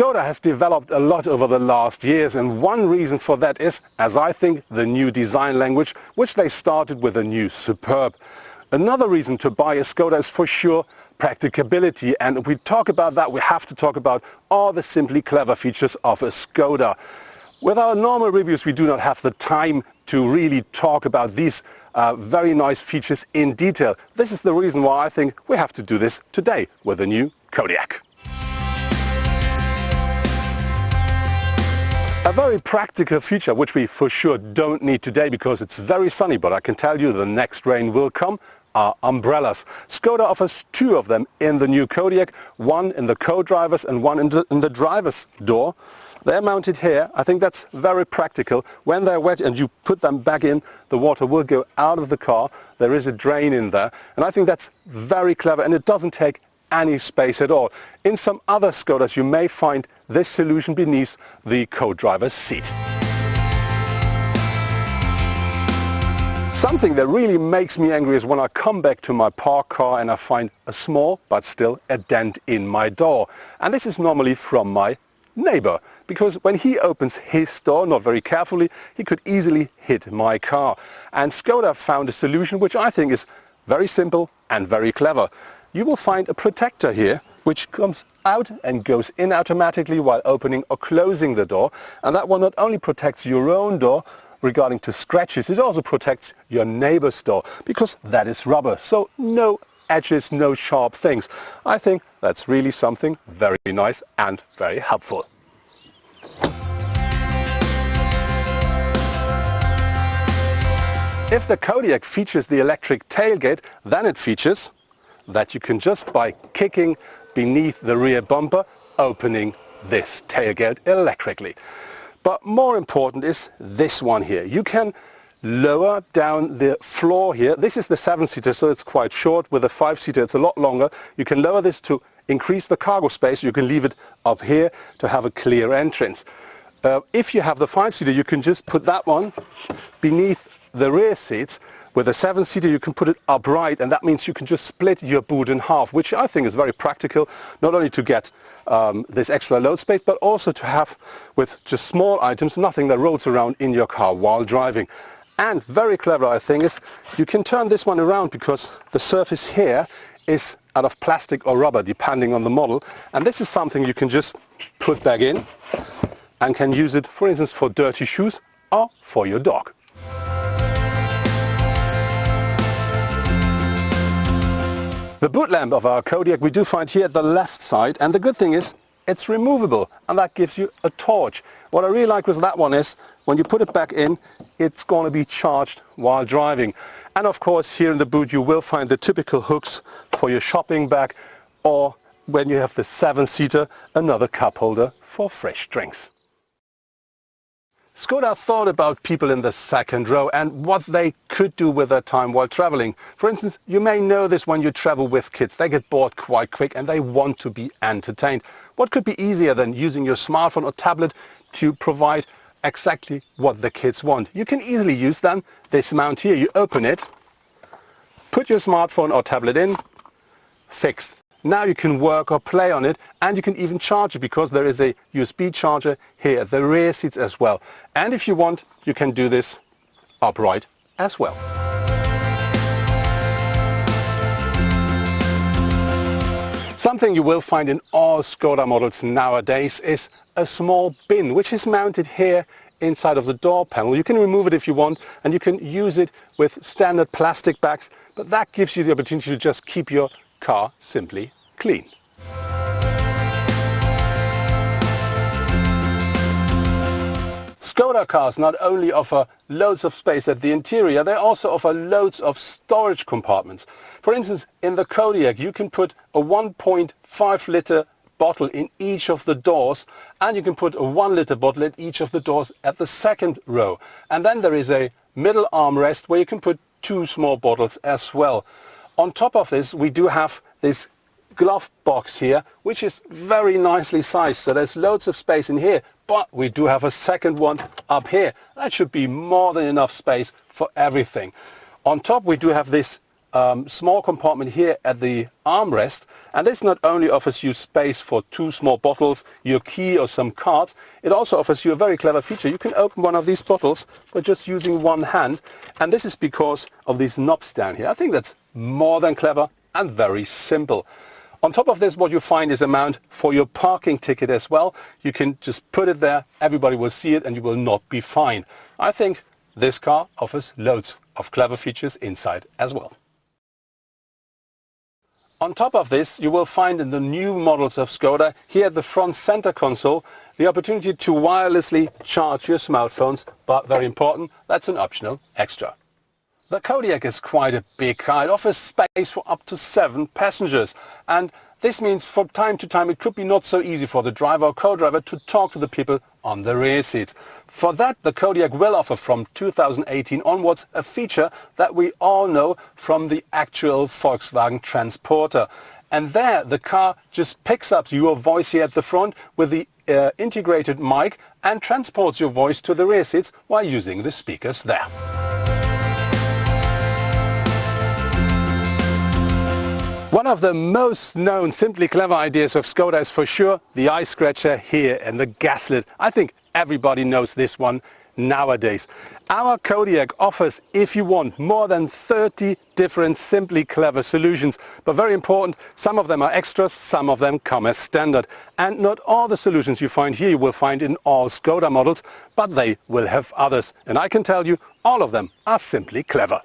Skoda has developed a lot over the last years, and one reason for that is, as I think, the new design language, which they started with a new Superb. Another reason to buy a Skoda is for sure practicability, and if we talk about that, we have to talk about all the simply clever features of a Skoda. With our normal reviews, we do not have the time to really talk about these very nice features in detail. This is the reason why I think we have to do this today with the new Kodiaq. A very practical feature which we for sure don't need today because it's very sunny, but I can tell you the next rain will come, are umbrellas. Skoda offers two of them in the new Kodiaq, one in the co-driver's and one in the driver's door. They're mounted here. I think that's very practical. When they're wet and you put them back in, the water will go out of the car. There is a drain in there, and I think that's very clever, and it doesn't take any space at all. In some other Skodas you may find this solution beneath the co-driver's seat. Something that really makes me angry is when I come back to my parked car and I find a small but still a dent in my door. And this is normally from my neighbor, because when he opens his door, not very carefully, he could easily hit my car. And Skoda found a solution which I think is very simple and very clever. You will find a protector here which comes out and goes in automatically while opening or closing the door, and that one not only protects your own door regarding to scratches, it also protects your neighbor's door because that is rubber, so no edges, no sharp things. I think that's really something very nice and very helpful. If the Kodiaq features the electric tailgate, then it features that you can just by kicking beneath the rear bumper opening this tailgate electrically. But more important is this one here. You can lower down the floor here. This is the 7-seater, so it's quite short. With the 5-seater it's a lot longer. You can lower this to increase the cargo space. You can leave it up here to have a clear entrance. If you have the 5-seater, you can just put that one beneath the rear seats. With a 7-seater you can put it upright, and that means you can just split your boot in half, which I think is very practical, not only to get this extra load space, but also to have with just small items, nothing that rolls around in your car while driving. And very clever I think is you can turn this one around because the surface here is out of plastic or rubber depending on the model, and this is something you can just put back in and can use it for instance for dirty shoes or for your dog. The boot lamp of our Kodiaq we do find here at the left side, and the good thing is it's removable and that gives you a torch. What I really like with that one is when you put it back in, it's going to be charged while driving. And of course here in the boot you will find the typical hooks for your shopping bag, or when you have the 7-seater, another cup holder for fresh drinks. Skoda thought about people in the second row and what they could do with their time while traveling. For instance, you may know this when you travel with kids. They get bored quite quick and they want to be entertained. What could be easier than using your smartphone or tablet to provide exactly what the kids want? You can easily use then this mount here. You open it, put your smartphone or tablet in, fixed. Now you can work or play on it, and you can even charge it because there is a USB charger here at the rear seats as well. And if you want, you can do this upright as well. Something you will find in all Skoda models nowadays is a small bin, which is mounted here inside of the door panel. You can remove it if you want, and you can use it with standard plastic bags, but that gives you the opportunity to just keep your car simply clean. Skoda cars not only offer loads of space at the interior, they also offer loads of storage compartments. For instance, in the Kodiaq you can put a 1.5 liter bottle in each of the doors, and you can put a 1 liter bottle in each of the doors at the second row. And then there is a middle armrest where you can put 2 small bottles as well. On top of this we do have this glove box here, which is very nicely sized, so there's loads of space in here, but we do have a second one up here. That should be more than enough space for everything. On top we do have this small compartment here at the armrest, and this not only offers you space for 2 small bottles, your key or some cards, it also offers you a very clever feature. You can open one of these bottles by just using one hand, and this is because of these knobs down here. I think that's more than clever and very simple. On top of this, what you find is a mount for your parking ticket as well. You can just put it there, everybody will see it, and you will not be fined. I think this car offers loads of clever features inside as well. On top of this, you will find in the new models of Skoda, here at the front center console, the opportunity to wirelessly charge your smartphones, but very important, that's an optional extra. The Kodiaq is quite a big car. It offers space for up to 7 passengers, and this means from time to time it could be not so easy for the driver or co-driver to talk to the people on the rear seats. For that, the Kodiaq will offer from 2018 onwards a feature that we all know from the actual Volkswagen Transporter. And there the car just picks up your voice here at the front with the integrated mic and transports your voice to the rear seats while using the speakers there. One of the most known simply clever ideas of Skoda is for sure the eye scratcher here and the gaslit. I think everybody knows this one nowadays. Our Kodiaq offers, if you want, more than 30 different simply clever solutions. But very important, some of them are extras, some of them come as standard. And not all the solutions you find here you will find in all Skoda models, but they will have others. And I can tell you, all of them are simply clever.